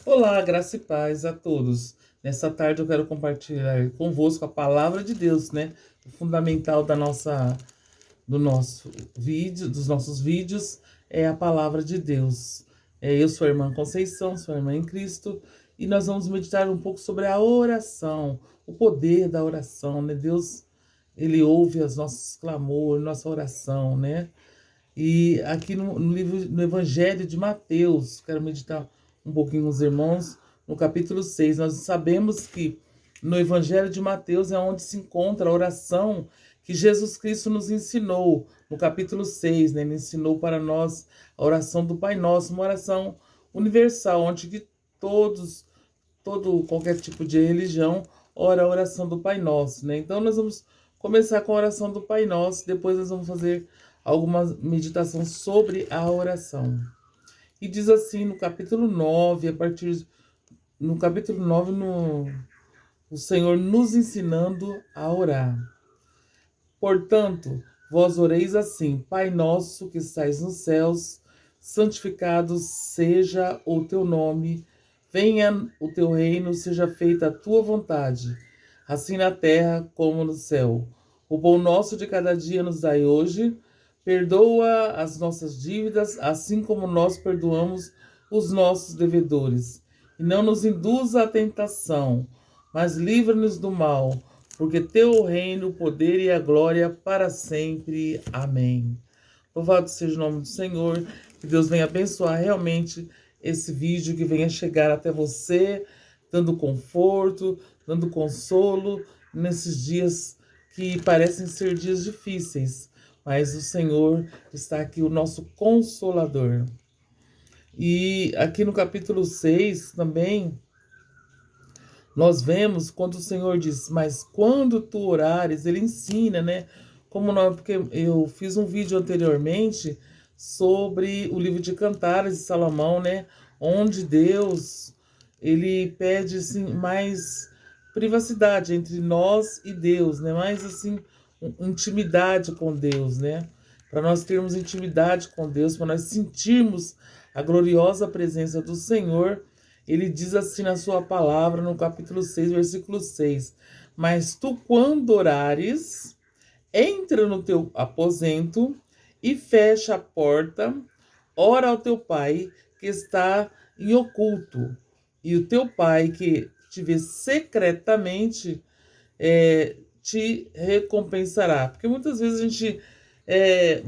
Olá, graça e paz a todos. Nessa tarde eu quero compartilhar convosco a palavra de Deus, né? O fundamental do nosso vídeo, dos nossos vídeos é a palavra de Deus. Eu sou a irmã Conceição, sou a irmã em Cristo, e nós vamos meditar um pouco sobre a oração, o poder da oração, né? Deus, ele ouve os nossos clamores, nossa oração, né? E aqui no livro, no Evangelho de Mateus, quero meditar um pouquinho com os irmãos, no capítulo 6. Nós sabemos que no Evangelho de Mateus é onde se encontra a oração que Jesus Cristo nos ensinou, no capítulo 6, né? Ele ensinou para nós a oração do Pai Nosso, uma oração universal, onde que qualquer tipo de religião ora a oração do Pai Nosso, né? Então nós vamos começar com a oração do Pai Nosso, depois nós vamos fazer alguma meditação sobre a oração. E diz assim no capítulo 9, no capítulo 9, o Senhor nos ensinando a orar. Portanto, vós oreis assim: Pai nosso que estais nos céus, santificado seja o teu nome, venha o teu reino, seja feita a tua vontade, assim na terra como no céu. O pão nosso de cada dia nos dai hoje, perdoa as nossas dívidas, assim como nós perdoamos os nossos devedores. E não nos induza à tentação, mas livra-nos do mal, porque teu o reino, o poder e a glória para sempre. Amém. Louvado seja o nome do Senhor, que Deus venha abençoar realmente esse vídeo, que venha chegar até você, dando conforto, dando consolo nesses dias que parecem ser dias difíceis, mas o Senhor está aqui, o nosso consolador. E aqui no capítulo 6 também nós vemos quando o Senhor diz: mas quando tu orares, ele ensina, né? Como nós, porque eu fiz um vídeo anteriormente sobre o livro de Cantares de Salomão, né? Onde Deus, ele pede assim mais privacidade entre nós e Deus, né? Mais assim intimidade com Deus, né? Para nós termos intimidade com Deus, para nós sentirmos a gloriosa presença do Senhor. Ele diz assim na sua palavra, no capítulo 6, versículo 6: mas tu, quando orares, entra no teu aposento e fecha a porta, ora ao teu pai que está em oculto, e o teu pai que te vê secretamente te recompensará. Porque muitas vezes a gente,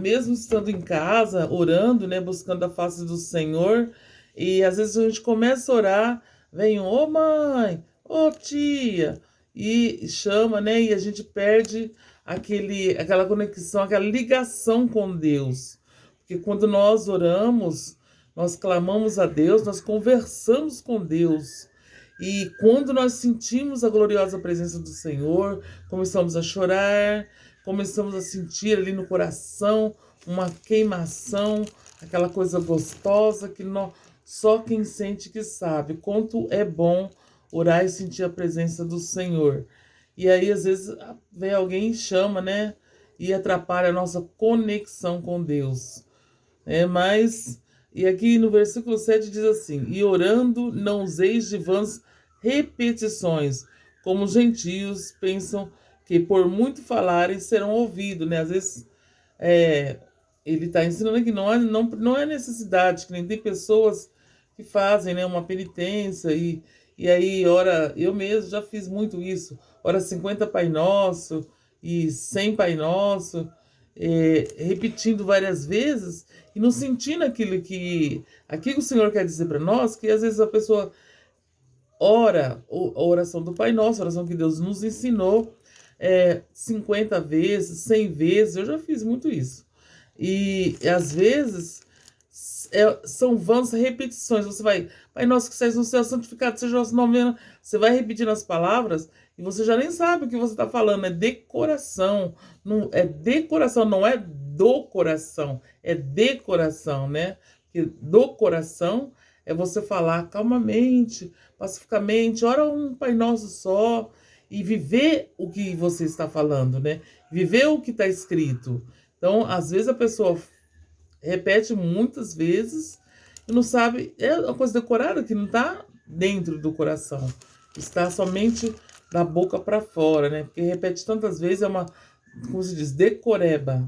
mesmo estando em casa, orando, né, buscando a face do Senhor, e às vezes a gente começa a orar, vem, ô mãe, ô tia, e chama, né, e a gente perde aquela conexão, aquela ligação com Deus. Porque quando nós oramos, nós clamamos a Deus, nós conversamos com Deus. E quando nós sentimos a gloriosa presença do Senhor, começamos a chorar, começamos a sentir ali no coração uma queimação, aquela coisa gostosa que só quem sente que sabe quanto é bom orar e sentir a presença do Senhor. E aí, às vezes, vem alguém e chama, né? E atrapalha a nossa conexão com Deus. Mas, e aqui no versículo 7 diz assim: e orando, não useis de vãs repetições, como os gentios pensam que por muito falarem serão ouvidos, né? Às vezes, é, ele está ensinando que não é necessidade, que nem tem pessoas que fazem, né, uma penitência e aí ora, eu mesmo já fiz muito isso, ora 50 Pai Nosso e 100 Pai Nosso, repetindo várias vezes e não sentindo aquilo que o Senhor quer dizer para nós, que às vezes a pessoa ora a oração do Pai Nosso, a oração que Deus nos ensinou, 50 vezes, 100 vezes, eu já fiz muito isso. E às vezes são vãs repetições. Você vai, Pai Nosso que estás no céu, santificado seja o nosso nome. Você vai repetindo as palavras e você já nem sabe o que você está falando. É decoração. Não, é decoração, não é do coração. É decoração, né? Porque do coração é você falar calmamente, pacificamente, ora um Pai Nosso só e viver o que você está falando, né? Viver o que está escrito. Então, às vezes a pessoa repete muitas vezes e não sabe, é uma coisa decorada que não tá, dentro do coração. Está somente da boca para fora, né? Porque repete tantas vezes, é uma, como se diz, decoreba.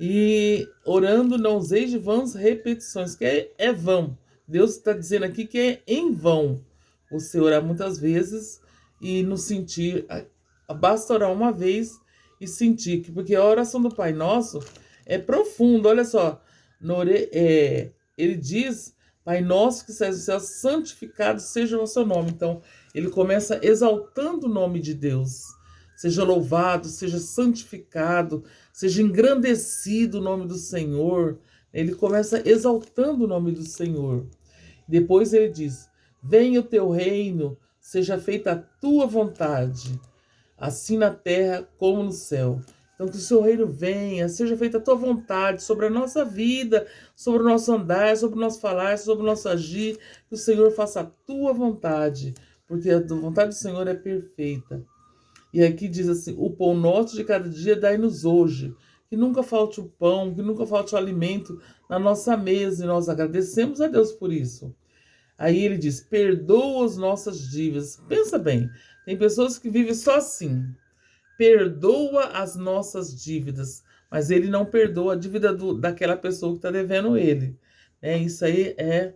E orando não useis de vãs repetições, que é vão. Deus está dizendo aqui que é em vão você orar muitas vezes e não sentir. Basta orar uma vez e sentir, porque a oração do Pai Nosso é profunda. Olha só, ele diz: Pai Nosso que estás no céu, santificado seja o seu nome. Então, ele começa exaltando o nome de Deus. Seja louvado, seja santificado, seja engrandecido o nome do Senhor. Ele começa exaltando o nome do Senhor. Depois ele diz: venha o teu reino, seja feita a tua vontade, assim na terra como no céu. Então que o seu reino venha, seja feita a tua vontade sobre a nossa vida, sobre o nosso andar, sobre o nosso falar, sobre o nosso agir. Que o Senhor faça a tua vontade, porque a vontade do Senhor é perfeita. E aqui diz assim: o pão nosso de cada dia dai-nos hoje. Que nunca falte o pão, que nunca falte o alimento na nossa mesa. E nós agradecemos a Deus por isso. Aí ele diz: perdoa as nossas dívidas. Pensa bem, tem pessoas que vivem só assim. Perdoa as nossas dívidas. Mas ele não perdoa a dívida daquela pessoa que está devendo ele. Isso aí é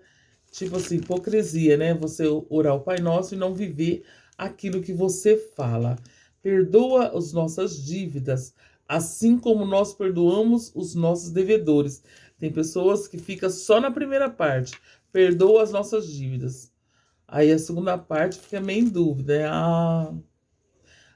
tipo assim, hipocrisia, né? Você orar o Pai Nosso e não viver aquilo que você fala. Perdoa as nossas dívidas, assim como nós perdoamos os nossos devedores. Tem pessoas que ficam só na primeira parte. Perdoa as nossas dívidas. Aí a segunda parte fica meio em dúvida, né?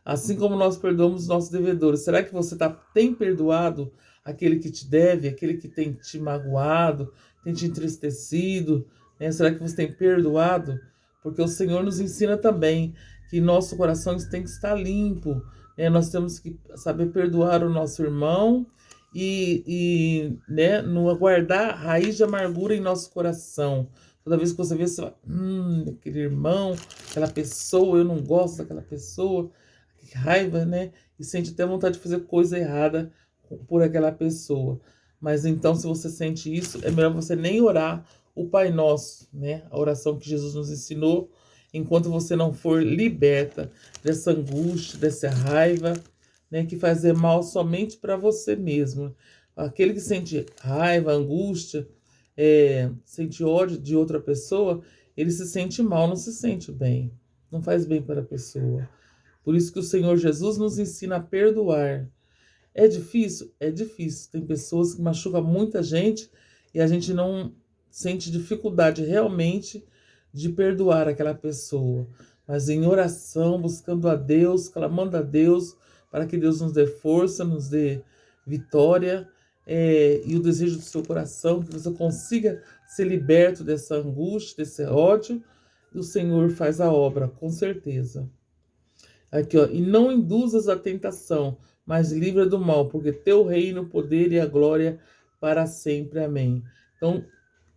Assim como nós perdoamos os nossos devedores. Será que você tem perdoado aquele que te deve, aquele que tem te magoado, tem te entristecido? Né? Será que você tem perdoado? Porque o Senhor nos ensina também que nosso coração tem que estar limpo. Né? Nós temos que saber perdoar o nosso irmão né, não aguardar raiz de amargura em nosso coração. Toda vez que você vê, você fala: aquele irmão, aquela pessoa, eu não gosto daquela pessoa. Que raiva, né? E sente até vontade de fazer coisa errada por aquela pessoa. Mas então, se você sente isso, é melhor você nem orar o Pai Nosso, né? A oração que Jesus nos ensinou, enquanto você não for liberta dessa angústia, dessa raiva, né? Que fazer mal somente para você mesmo. Aquele que sente raiva, angústia, sente ódio de outra pessoa, ele se sente mal, não se sente bem. Não faz bem para a pessoa. Por isso que o Senhor Jesus nos ensina a perdoar. É difícil? É difícil. Tem pessoas que machucam muita gente e a gente não sente dificuldade realmente de perdoar aquela pessoa. Mas em oração, buscando a Deus, clamando a Deus, para que Deus nos dê força, nos dê vitória, e o desejo do seu coração, que você consiga ser liberto dessa angústia, desse ódio, e o Senhor faz a obra, com certeza. Aqui, ó: e não induzas a tentação, mas livra do mal, porque teu reino, o poder e a glória para sempre. Amém. Então,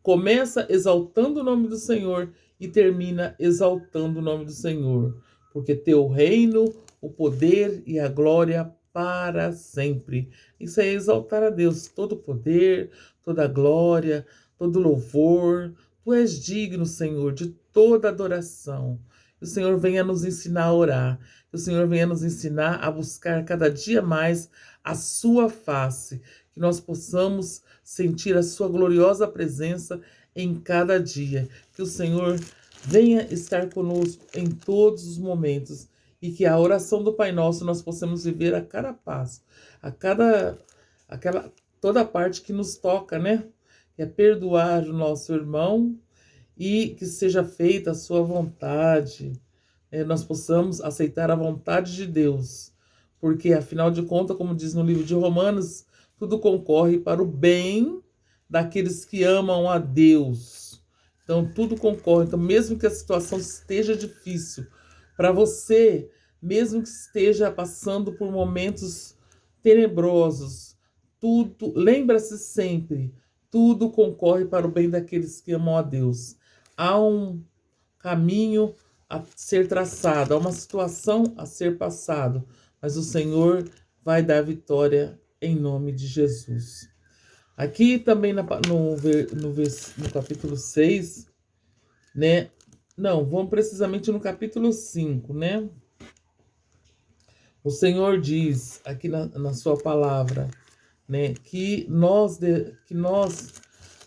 começa exaltando o nome do Senhor e termina exaltando o nome do Senhor, porque teu reino, o poder e a glória para sempre. Isso é exaltar a Deus, todo o poder, toda a glória, todo louvor. Tu és digno, Senhor, de toda adoração. Que o Senhor venha nos ensinar a orar. Que o Senhor venha nos ensinar a buscar cada dia mais a sua face. Que nós possamos sentir a sua gloriosa presença em cada dia. Que o Senhor venha estar conosco em todos os momentos. E que a oração do Pai Nosso nós possamos viver a cada passo. Toda parte que nos toca, né? Que é perdoar o nosso irmão e que seja feita a sua vontade. Nós possamos aceitar a vontade de Deus, porque afinal de contas, como diz no livro de Romanos, tudo concorre para o bem daqueles que amam a Deus. Então tudo concorre. Então, mesmo que a situação esteja difícil para você, mesmo que esteja passando por momentos tenebrosos, tudo, lembra-se sempre, tudo concorre para o bem daqueles que amam a Deus. Há um caminho a ser traçado, há uma situação a ser passado, mas o Senhor vai dar vitória em nome de Jesus. Aqui também no capítulo 6, né, Não, vamos precisamente no capítulo 5, né? O Senhor diz aqui na sua palavra, né,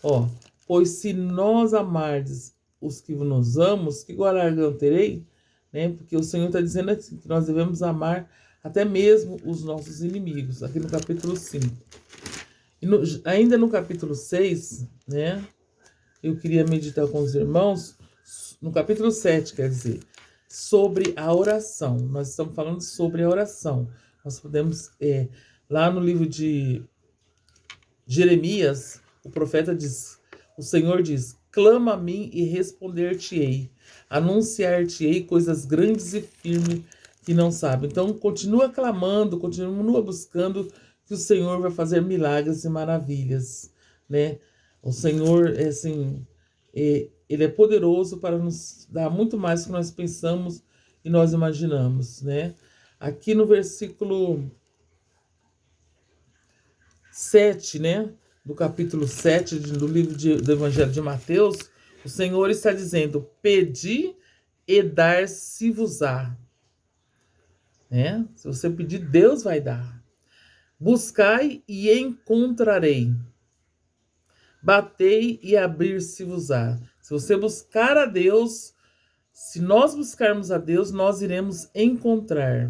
ó, pois se nós amardes os que nos amamos, que galardão terei, né? Porque o Senhor está dizendo assim, que nós devemos amar até mesmo os nossos inimigos, aqui no capítulo 5. E ainda no capítulo 6, né? Eu queria meditar com os irmãos, no capítulo 7, quer dizer, sobre a oração. Nós estamos falando sobre a oração. Nós podemos, lá no livro de Jeremias, o profeta diz, o Senhor diz, clama a mim e responder-te-ei, anunciar-te-ei coisas grandes e firmes que não sabe. Então, continua clamando, continua buscando, que o Senhor vai fazer milagres e maravilhas, né? O Senhor, assim, ele é poderoso para nos dar muito mais do que nós pensamos e nós imaginamos, né? Aqui no versículo 7, né? Do capítulo 7 do livro do Evangelho de Mateus, o Senhor está dizendo, pedi e dar-se-vos-á, né? Se você pedir, Deus vai dar. Buscai e encontrarei. Batei e abrir-se-vos-á. Se você buscar a Deus, se nós buscarmos a Deus, nós iremos encontrar,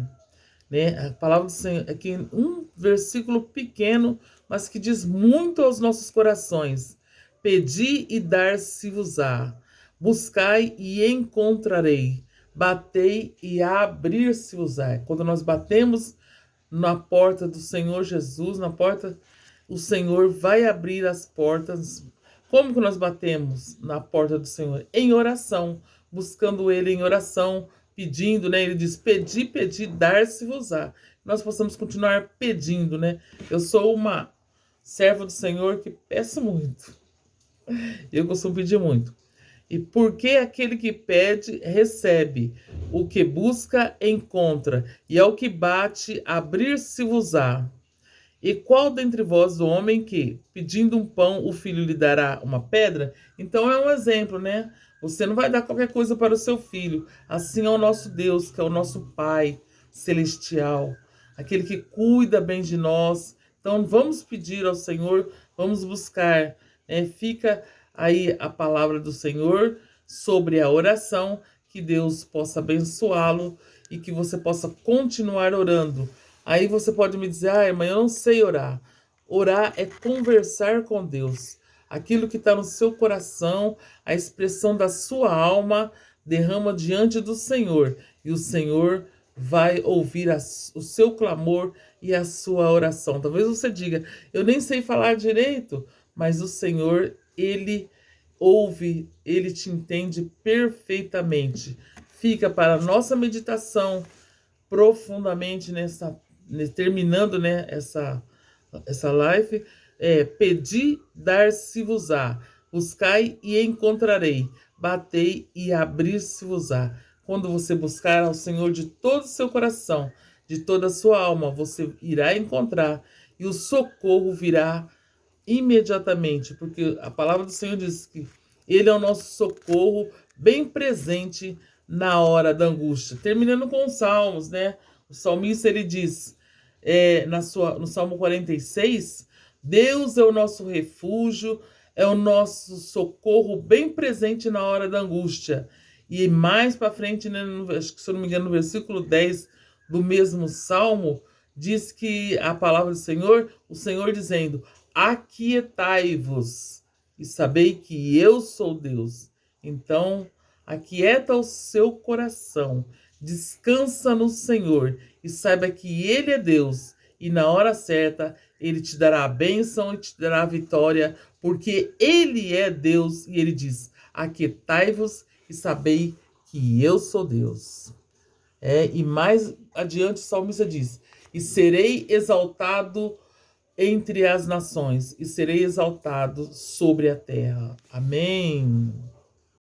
né? A palavra do Senhor aqui, um versículo pequeno, mas que diz muito aos nossos corações. Pedi e dar-se-vos-á. Buscai e encontrarei. Batei e abrir-se-vos-á. Quando nós batemos na porta do Senhor Jesus, na porta, o Senhor vai abrir as portas. Como que nós batemos na porta do Senhor? Em oração, buscando Ele em oração, pedindo, né? Ele diz, pedi, pedi, dar-se-vos-á. Nós possamos continuar pedindo, né? Eu sou uma serva do Senhor que peço muito. Eu costumo pedir muito. E porque aquele que pede, recebe. O que busca, encontra. E ao que bate, abrir-se-vos-á. E qual dentre vós o homem que, pedindo um pão, o filho lhe dará uma pedra? Então é um exemplo, né? Você não vai dar qualquer coisa para o seu filho. Assim é o nosso Deus, que é o nosso Pai celestial. Aquele que cuida bem de nós. Então vamos pedir ao Senhor, vamos buscar, né? Fica aí a palavra do Senhor sobre a oração, que Deus possa abençoá-lo e que você possa continuar orando. Aí você pode me dizer, irmã, eu não sei orar. Orar é conversar com Deus. Aquilo que está no seu coração, a expressão da sua alma, derrama diante do Senhor. E o Senhor vai ouvir o seu clamor e a sua oração. Talvez você diga, eu nem sei falar direito, mas o Senhor, Ele ouve, Ele te entende perfeitamente. Fica para a nossa meditação profundamente terminando, né, essa live, pedi, dar-se-vos-á, buscai e encontrarei, batei e abrir-se-vos-á. Quando você buscar ao Senhor de todo o seu coração, de toda a sua alma, você irá encontrar e o socorro virá imediatamente, porque a palavra do Senhor diz que Ele é o nosso socorro bem presente na hora da angústia. Terminando com os salmos, né? O salmista, ele diz, no Salmo 46, Deus é o nosso refúgio, é o nosso socorro bem presente na hora da angústia. E mais para frente, né, acho que, se eu não me engano, no versículo 10 do mesmo Salmo, diz que a palavra do Senhor, o Senhor dizendo, aquietai-vos e sabei que eu sou Deus. Então, aquieta o seu coração, descansa no Senhor e saiba que Ele é Deus. E na hora certa, Ele te dará a bênção e te dará a vitória, porque Ele é Deus e Ele diz, aquietai-vos e sabei que eu sou Deus. E mais adiante o salmista diz, e serei exaltado entre as nações, e serei exaltado sobre a terra. Amém.